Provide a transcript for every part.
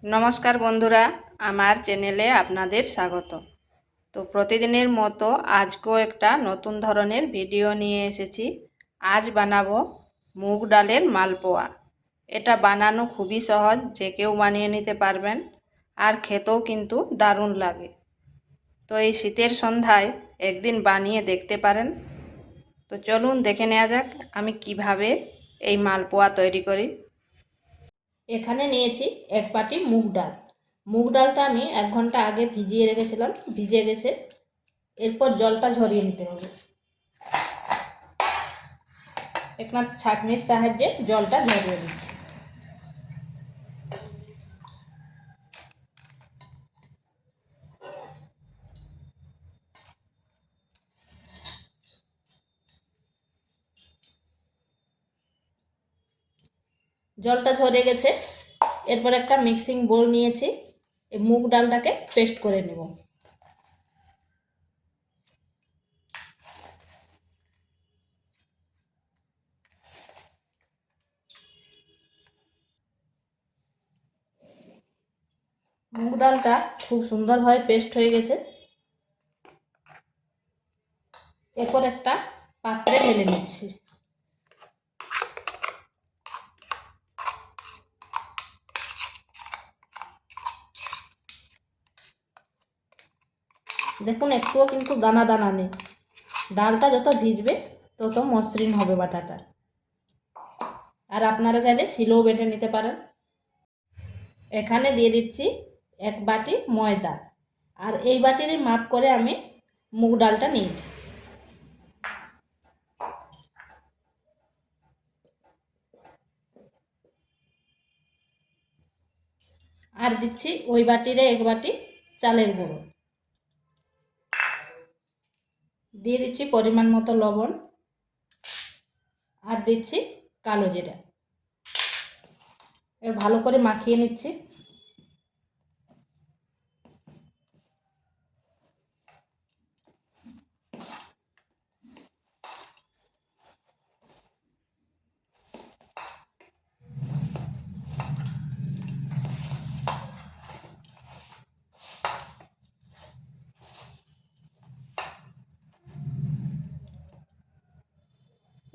নমস্কার বন্ধুরা, আমার চ্যানেলে আপনাদের স্বাগত। তো প্রতিদিনের মতো আজকেও একটা নতুন ধরনের ভিডিও নিয়ে এসেছি। আজ বানাবো মুগ ডালের মালপোয়া। এটা বানানো খুবই সহজ, যে কেউ বানিয়ে নিতে পারবেন, আর খেতেও কিন্তু দারুণ লাগে। তো এই শীতের সন্ধ্যায় একদিন বানিয়ে দেখতে পারেন। তো চলুন দেখে নেওয়া যাক আমি কিভাবে এই মালপোয়া তৈরি করি। এখানে নিয়েছি এক বাটি মুগ ডাল। মুগ ডালটা আমি 1 ঘন্টা আগে ভিজিয়ে রেখেছিলাম, ভিজে গেছে। এরপর জলটা ঝরিয়ে নিতে হবে। একটা ছাঁকনির সাহায্যে জলটা ঝরিয়ে দিচ্ছি। জলটা ঝরে গেছে। এরপর একটা মিক্সিং বোল নিয়েছি, এই মুগ ডালটাকে পেস্ট করে নেব। মুগ ডালটা খুব সুন্দরভাবে পেস্ট হয়ে গেছে। এরপর একটা পাত্রে ঢেলে নিচ্ছি। দেখুন, একটুও কিন্তু দানা দানা নেই। ডালটা যত ভিজবে তত মসৃণ হবে বাটাটা। আর আপনারা চাইলে শিলেও বেটে নিতে পারেন। এখানে দিয়ে দিচ্ছি 1 বাটি ময়দা, আর এই বাটিরই মাপ করে আমি মুগ ডালটা নিয়েছি। আর দিচ্ছি ওই বাটিরে 1 বাটি চালের গুঁড়ো। দিয়ে দিচ্ছি পরিমাণ মতো লবণ, আর দিচ্ছি কালো জিরা। এর ভালো করে মাখিয়ে নিচ্ছি।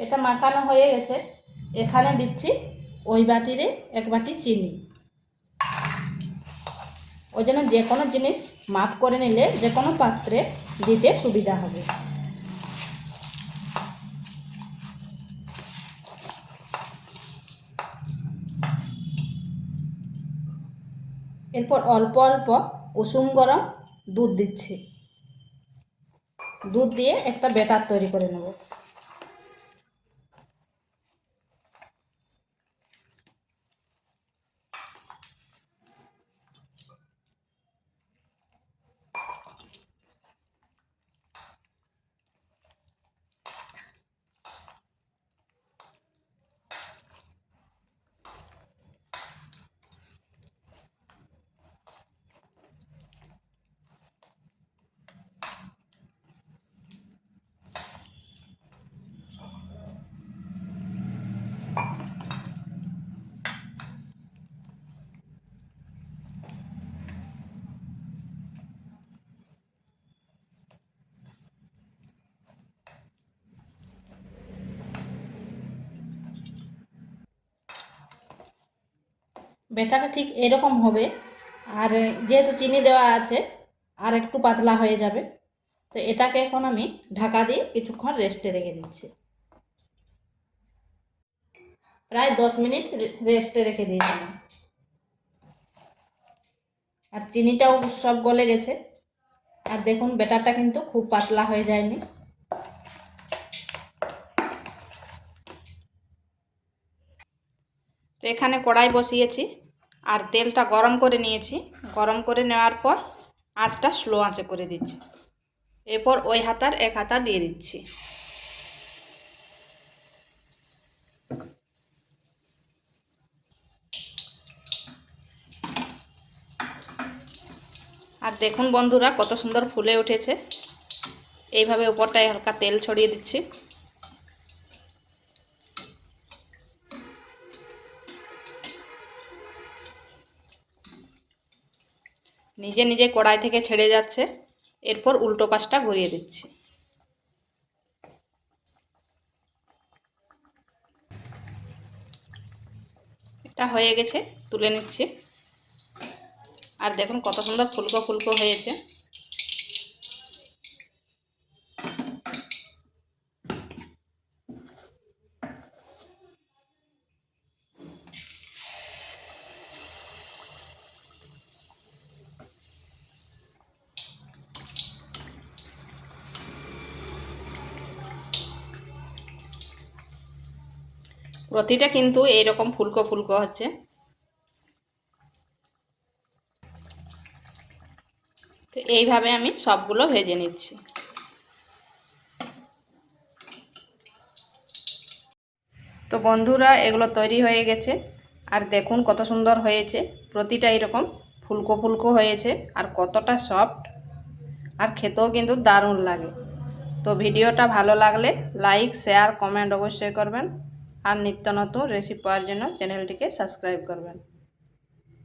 এটা মাখানো হয়ে গেছে। এখানে দিচ্ছি ওই বাটিরে 1 বাটি চিনি। ওই জন্য যে কোনো জিনিস মাপ করে নিলে যে কোনো পাত্রে দিতে সুবিধা হবে। এরপর অল্প অল্প উষুম গরম দুধ দিচ্ছি। দুধ দিয়ে একটা ব্যাটার তৈরি করে নেব। ব্যাটারটা ঠিক এরকম হবে। আর যেহেতু চিনি দেওয়া আছে, আর একটু পাতলা হয়ে যাবে। তো এটাকে এখন আমি ঢাকা দিয়ে কিছুক্ষণ রেস্টে রেখে দিচ্ছি। প্রায় 10 মিনিট রেস্টে রেখে দিয়েছিলাম। আর চিনিটাও সব গলে গেছে। আর দেখুন, ব্যাটারটা কিন্তু খুব পাতলা হয়ে যায়নি। তো এখানে কড়াই বসিয়েছি, আর তেলটা গরম করে নিয়েছি। গরম করে নেওয়ার পর আঁচটা স্লো আঁচে করে দিচ্ছি। এরপর ওই হাতার এক হাতা দিয়ে দিচ্ছি। আর দেখুন বন্ধুরা, কত সুন্দর ফুলে উঠেছে। এইভাবে উপরটায় হালকা তেল ছড়িয়ে দিচ্ছি। নিজে নিজে কড়াই থেকে ছেড়ে যাচ্ছে। এরপর উল্টো পাশটা ঘুরিয়ে দিচ্ছি। এটা হয়ে গেছে, তুলে নিচ্ছি। আর দেখুন কত সুন্দর ফুলকো ফুলকো হয়েছে। প্রতিটা কিন্তু এইরকম ফুলকো ফুলকো হচ্ছে। তো এইভাবে আমি সবগুলো ভেজে নিচ্ছি। তো বন্ধুরা, এগুলো তৈরি হয়ে গেছে। আর দেখুন কত সুন্দর হয়েছে। প্রতিটা এরকম ফুলকো ফুলকো হয়েছে আর কতটা সফট, আর খেতেও কিন্তু দারুণ লাগে। তো ভিডিওটা ভালো লাগলে লাইক, শেয়ার, কমেন্ট অবশ্যই করবেন। আর নিত্য নতুন রেসিপি পাওয়ার জন্য চ্যানেলটিকে সাবস্ক্রাইব করবেন।